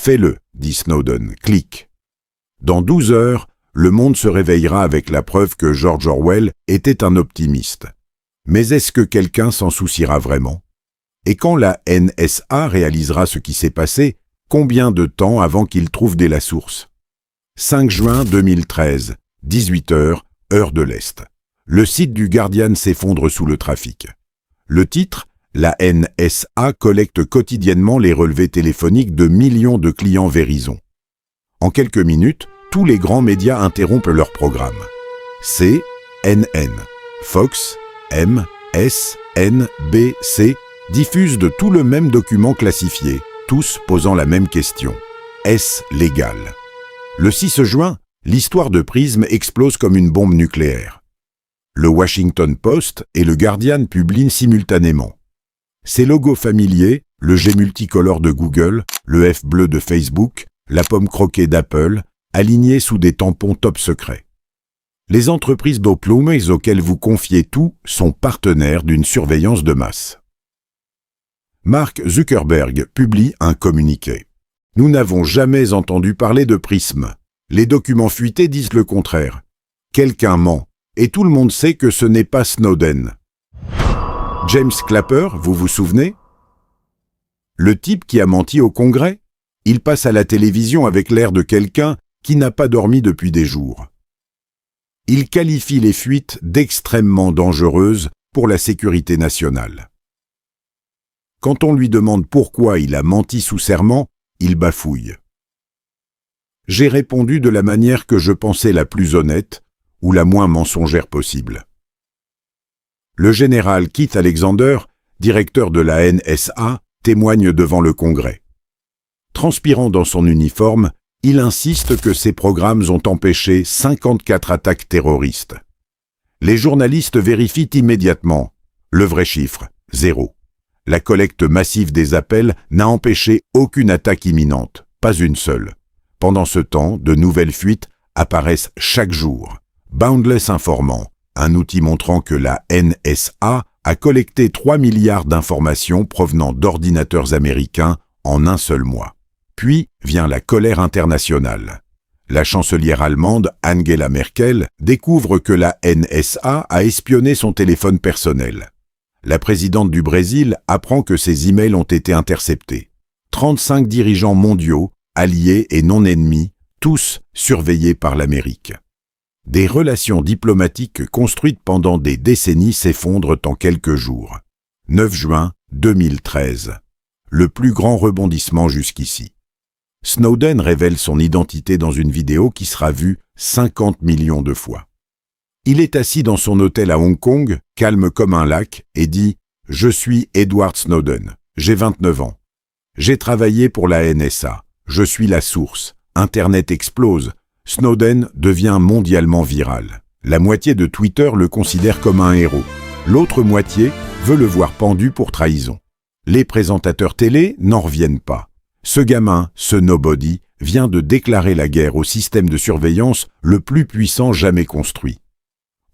Fais-le, dit Snowden. Clique. Dans 12 heures, le monde se réveillera avec la preuve que George Orwell était un optimiste. Mais est-ce que quelqu'un s'en souciera vraiment? Et quand la NSA réalisera ce qui s'est passé, combien de temps avant qu'il trouve la source? 5 juin 2013, 18 heures, heure de l'Est. Le site du Guardian s'effondre sous le trafic. Le titre, la NSA collecte quotidiennement les relevés téléphoniques de millions de clients Verizon. En quelques minutes, tous les grands médias interrompent leur programme. CNN, Fox, M, S, N, B, C diffusent de tout le même document classifié, tous posant la même question. Est-ce légal? Le 6 juin, l'histoire de Prism explose comme une bombe nucléaire. Le Washington Post et le Guardian publient simultanément. Ces logos familiers, le G multicolore de Google, le F bleu de Facebook, la pomme croquée d'Apple, alignés sous des tampons top secrets. Les entreprises d'Oplumez auxquelles vous confiez tout sont partenaires d'une surveillance de masse. Mark Zuckerberg publie un communiqué. Nous n'avons jamais entendu parler de Prism. Les documents fuités disent le contraire. Quelqu'un ment, et tout le monde sait que ce n'est pas Snowden. James Clapper, vous vous souvenez? Le type qui a menti au Congrès? Il passe à la télévision avec l'air de quelqu'un qui n'a pas dormi depuis des jours. Il qualifie les fuites d'extrêmement dangereuses pour la sécurité nationale. Quand on lui demande pourquoi il a menti sous serment, il bafouille. J'ai répondu de la manière que je pensais la plus honnête ou la moins mensongère possible. Le général Keith Alexander, directeur de la NSA, témoigne devant le Congrès. Transpirant dans son uniforme, il insiste que ces programmes ont empêché 54 attaques terroristes. Les journalistes vérifient immédiatement. Le vrai chiffre, 0. La collecte massive des appels n'a empêché aucune attaque imminente, pas une seule. Pendant ce temps, de nouvelles fuites apparaissent chaque jour. Boundless Informant, un outil montrant que la NSA a collecté 3 milliards d'informations provenant d'ordinateurs américains en un seul mois. Puis vient la colère internationale. La chancelière allemande Angela Merkel découvre que la NSA a espionné son téléphone personnel. La présidente du Brésil apprend que ses emails ont été interceptés. 35 dirigeants mondiaux, alliés et non ennemis, tous surveillés par l'Amérique. Des relations diplomatiques construites pendant des décennies s'effondrent en quelques jours. 9 juin 2013. Le plus grand rebondissement jusqu'ici. Snowden révèle son identité dans une vidéo qui sera vue 50 millions de fois. Il est assis dans son hôtel à Hong Kong, calme comme un lac, et dit « Je suis Edward Snowden, j'ai 29 ans. J'ai travaillé pour la NSA, je suis la source, Internet explose, Snowden devient mondialement viral. La moitié de Twitter le considère comme un héros. L'autre moitié veut le voir pendu pour trahison. Les présentateurs télé n'en reviennent pas. Ce gamin, ce nobody, vient de déclarer la guerre au système de surveillance le plus puissant jamais construit.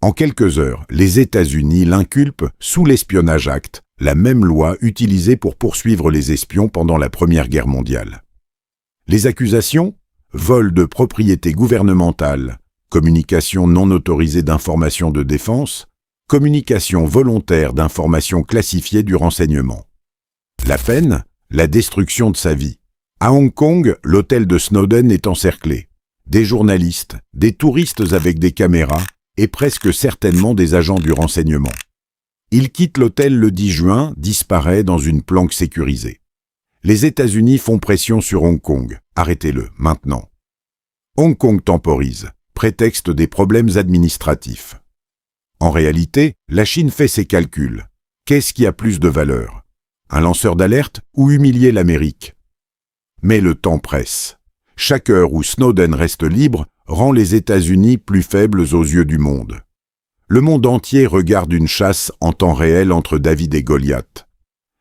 En quelques heures, les États-Unis l'inculpent sous l'Espionnage Act, la même loi utilisée pour poursuivre les espions pendant la Première Guerre mondiale. Les accusations? Vol de propriété gouvernementale, communication non autorisée d'informations de défense, communication volontaire d'informations classifiées du renseignement. La peine? La destruction de sa vie. À Hong Kong, l'hôtel de Snowden est encerclé. Des journalistes, des touristes avec des caméras et presque certainement des agents du renseignement. Il quitte l'hôtel le 10 juin, disparaît dans une planque sécurisée. Les États-Unis font pression sur Hong Kong. Arrêtez-le, maintenant. Hong Kong temporise, prétexte des problèmes administratifs. En réalité, la Chine fait ses calculs. Qu'est-ce qui a plus de valeur? Un lanceur d'alerte ou humilier l'Amérique? Mais le temps presse. Chaque heure où Snowden reste libre rend les États-Unis plus faibles aux yeux du monde. Le monde entier regarde une chasse en temps réel entre David et Goliath.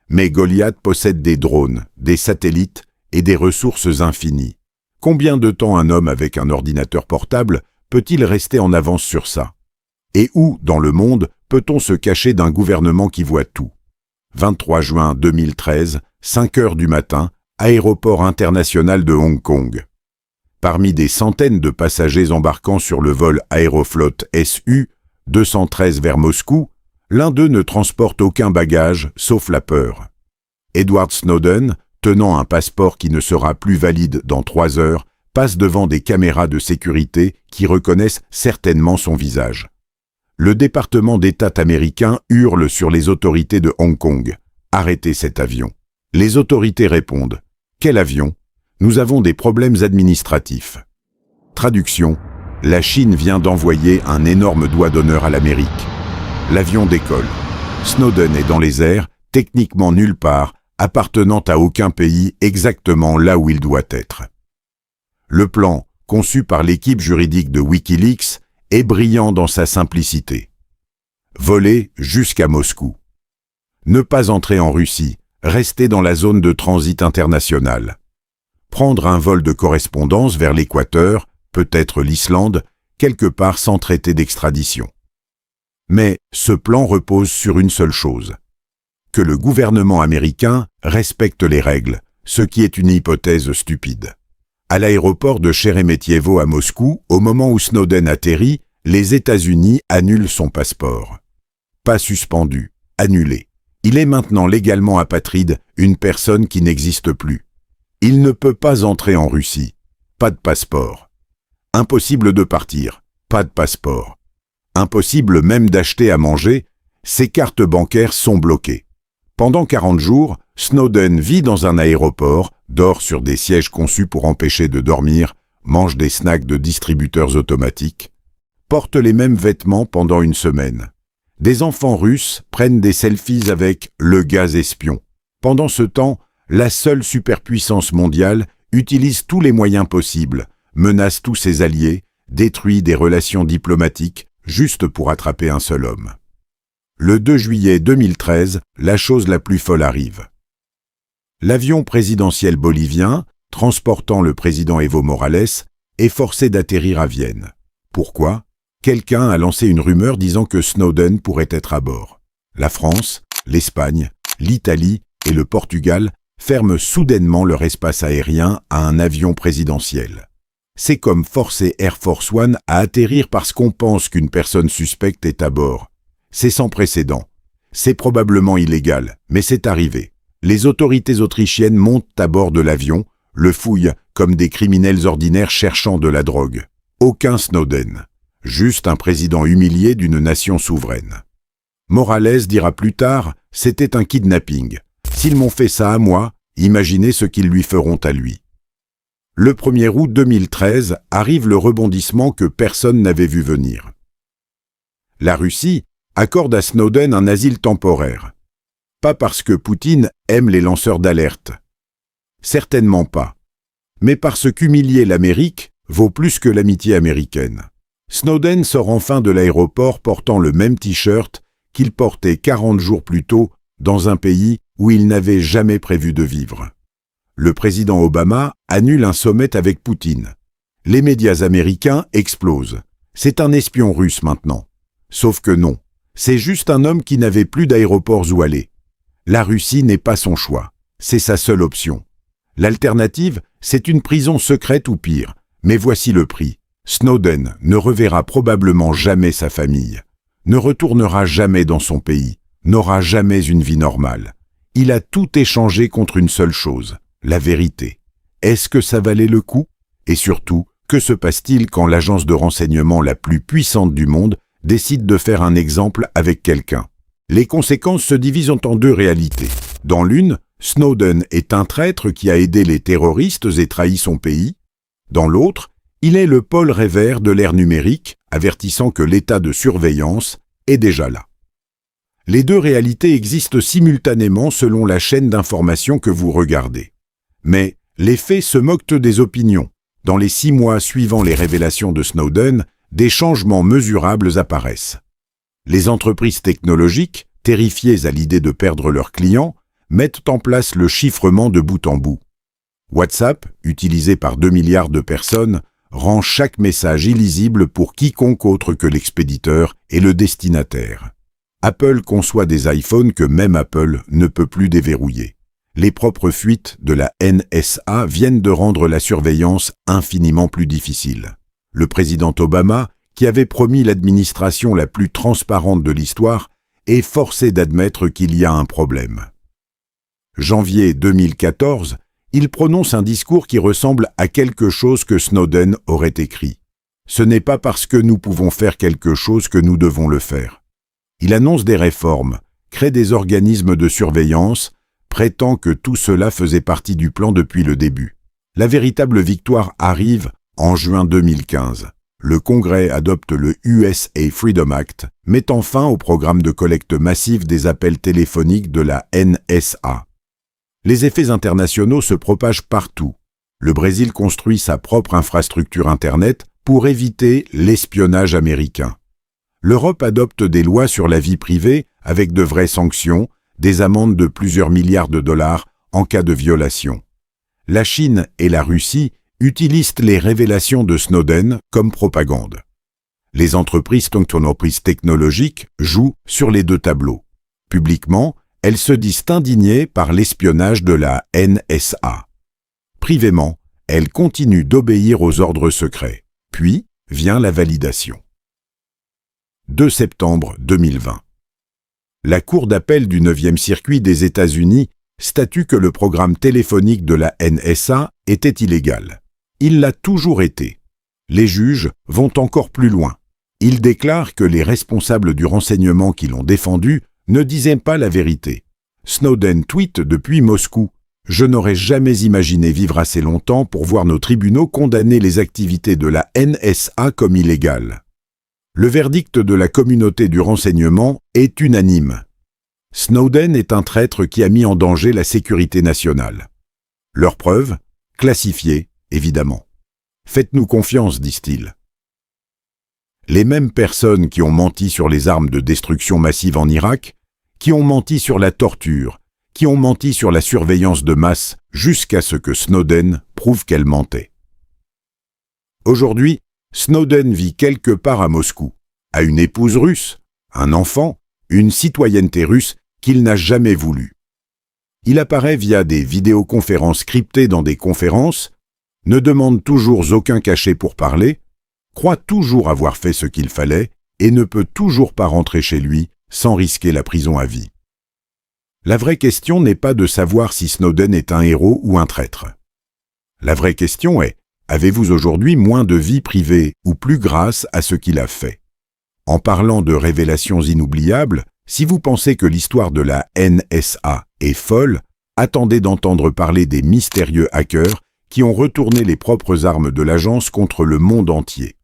Mais Goliath possède des drones, des satellites et des ressources infinies. Combien de temps un homme avec un ordinateur portable peut-il rester en avance sur ça? Et où, dans le monde, peut-on se cacher d'un gouvernement qui voit tout? 23 juin 2013, 5 heures du matin, aéroport international de Hong Kong. Parmi des centaines de passagers embarquant sur le vol Aeroflot SU-213 vers Moscou, l'un d'eux ne transporte aucun bagage, sauf la peur. Edward Snowden, tenant un passeport qui ne sera plus valide dans 3 heures, passe devant des caméras de sécurité qui reconnaissent certainement son visage. Le département d'État américain hurle sur les autorités de Hong Kong. « Arrêtez cet avion ». Les autorités répondent « Quel avion ? Nous avons des problèmes administratifs ». Traduction : la Chine vient d'envoyer un énorme doigt d'honneur à l'Amérique. L'avion décolle. Snowden est dans les airs, techniquement nulle part, appartenant à aucun pays, exactement là où il doit être. Le plan, conçu par l'équipe juridique de Wikileaks, est brillant dans sa simplicité. Voler jusqu'à Moscou. Ne pas entrer en Russie, rester dans la zone de transit international. Prendre un vol de correspondance vers l'Équateur, peut-être l'Islande, quelque part sans traité d'extradition. Mais ce plan repose sur une seule chose. Que le gouvernement américain respecte les règles, ce qui est une hypothèse stupide. À l'aéroport de Sheremetyevo à Moscou, au moment où Snowden atterrit, les États-Unis annulent son passeport. Pas suspendu, annulé. Il est maintenant légalement apatride, une personne qui n'existe plus. Il ne peut pas entrer en Russie. Pas de passeport. Impossible de partir. Pas de passeport. Impossible même d'acheter à manger. Ses cartes bancaires sont bloquées. Pendant 40 jours, Snowden vit dans un aéroport, dort sur des sièges conçus pour empêcher de dormir, mange des snacks de distributeurs automatiques, porte les mêmes vêtements pendant une semaine. Des enfants russes prennent des selfies avec le gaz espion. Pendant ce temps, la seule superpuissance mondiale utilise tous les moyens possibles, menace tous ses alliés, détruit des relations diplomatiques juste pour attraper un seul homme. Le 2 juillet 2013, la chose la plus folle arrive. L'avion présidentiel bolivien, transportant le président Evo Morales, est forcé d'atterrir à Vienne. Pourquoi ? Quelqu'un a lancé une rumeur disant que Snowden pourrait être à bord. La France, l'Espagne, l'Italie et le Portugal ferment soudainement leur espace aérien à un avion présidentiel. C'est comme forcer Air Force One à atterrir parce qu'on pense qu'une personne suspecte est à bord. C'est sans précédent. C'est probablement illégal, mais c'est arrivé. Les autorités autrichiennes montent à bord de l'avion, le fouillent comme des criminels ordinaires cherchant de la drogue. Aucun Snowden. Juste un président humilié d'une nation souveraine. Morales dira plus tard, c'était un kidnapping. S'ils m'ont fait ça à moi, imaginez ce qu'ils lui feront à lui. Le 1er août 2013 arrive le rebondissement que personne n'avait vu venir. La Russie accorde à Snowden un asile temporaire. Pas parce que Poutine aime les lanceurs d'alerte. Certainement pas. Mais parce qu'humilier l'Amérique vaut plus que l'amitié américaine. Snowden sort enfin de l'aéroport portant le même t-shirt qu'il portait 40 jours plus tôt dans un pays où il n'avait jamais prévu de vivre. Le président Obama annule un sommet avec Poutine. Les médias américains explosent. C'est un espion russe maintenant. Sauf que non. C'est juste un homme qui n'avait plus d'aéroports où aller. La Russie n'est pas son choix. C'est sa seule option. L'alternative, c'est une prison secrète ou pire. Mais voici le prix. Snowden ne reverra probablement jamais sa famille, ne retournera jamais dans son pays, n'aura jamais une vie normale. Il a tout échangé contre une seule chose, la vérité. Est-ce que ça valait le coup ? Et surtout, que se passe-t-il quand l'agence de renseignement la plus puissante du monde décide de faire un exemple avec quelqu'un ? Les conséquences se divisent en 2 réalités. Dans l'une, Snowden est un traître qui a aidé les terroristes et trahi son pays. Dans l'autre, il est le Paul Revere de l'ère numérique, avertissant que l'état de surveillance est déjà là. Les 2 réalités existent simultanément selon la chaîne d'information que vous regardez. Mais les faits se moquent des opinions. Dans les 6 mois suivant les révélations de Snowden, des changements mesurables apparaissent. Les entreprises technologiques, terrifiées à l'idée de perdre leurs clients, mettent en place le chiffrement de bout en bout. WhatsApp, utilisé par 2 milliards de personnes, rend chaque message illisible pour quiconque autre que l'expéditeur et le destinataire. Apple conçoit des iPhones que même Apple ne peut plus déverrouiller. les propres fuites de la NSA viennent de rendre la surveillance infiniment plus difficile. Le président Obama, qui avait promis l'administration la plus transparente de l'histoire, est forcé d'admettre qu'il y a un problème. Janvier 2014, il prononce un discours qui ressemble à quelque chose que Snowden aurait écrit. Ce n'est pas parce que nous pouvons faire quelque chose que nous devons le faire. Il annonce des réformes, crée des organismes de surveillance, prétend que tout cela faisait partie du plan depuis le début. La véritable victoire arrive en juin 2015. Le Congrès adopte le USA Freedom Act, mettant fin au programme de collecte massive des appels téléphoniques de la NSA. Les effets internationaux se propagent partout. Le Brésil construit sa propre infrastructure Internet pour éviter l'espionnage américain. L'Europe adopte des lois sur la vie privée avec de vraies sanctions, des amendes de plusieurs milliards de dollars en cas de violation. La Chine et la Russie utilisent les révélations de Snowden comme propagande. Les entreprises technologiques jouent sur les deux tableaux. Publiquement, elles se disent indignées par l'espionnage de la NSA. Privément, elles continuent d'obéir aux ordres secrets. Puis vient la validation. 2 septembre 2020. La Cour d'appel du 9e circuit des États-Unis statue que le programme téléphonique de la NSA était illégal. Il l'a toujours été. Les juges vont encore plus loin. Ils déclarent que les responsables du renseignement qui l'ont défendu ne disaient pas la vérité. Snowden tweet depuis Moscou. « Je n'aurais jamais imaginé vivre assez longtemps pour voir nos tribunaux condamner les activités de la NSA comme illégales. » Le verdict de la communauté du renseignement est unanime. Snowden est un traître qui a mis en danger la sécurité nationale. Leurs preuves, classifiées, évidemment. Faites-nous confiance, disent-ils. Les mêmes personnes qui ont menti sur les armes de destruction massive en Irak, qui ont menti sur la torture, qui ont menti sur la surveillance de masse jusqu'à ce que Snowden prouve qu'elle mentait. Aujourd'hui, Snowden vit quelque part à Moscou, a une épouse russe, un enfant, une citoyenneté russe qu'il n'a jamais voulu. Il apparaît via des vidéoconférences cryptées dans des conférences, ne demande toujours aucun cachet pour parler, croit toujours avoir fait ce qu'il fallait et ne peut toujours pas rentrer chez lui sans risquer la prison à vie. La vraie question n'est pas de savoir si Snowden est un héros ou un traître. La vraie question est: avez-vous aujourd'hui moins de vie privée ou plus grâce à ce qu'il a fait? En parlant de révélations inoubliables, si vous pensez que l'histoire de la NSA est folle, attendez d'entendre parler des mystérieux hackers qui ont retourné les propres armes de l'agence contre le monde entier.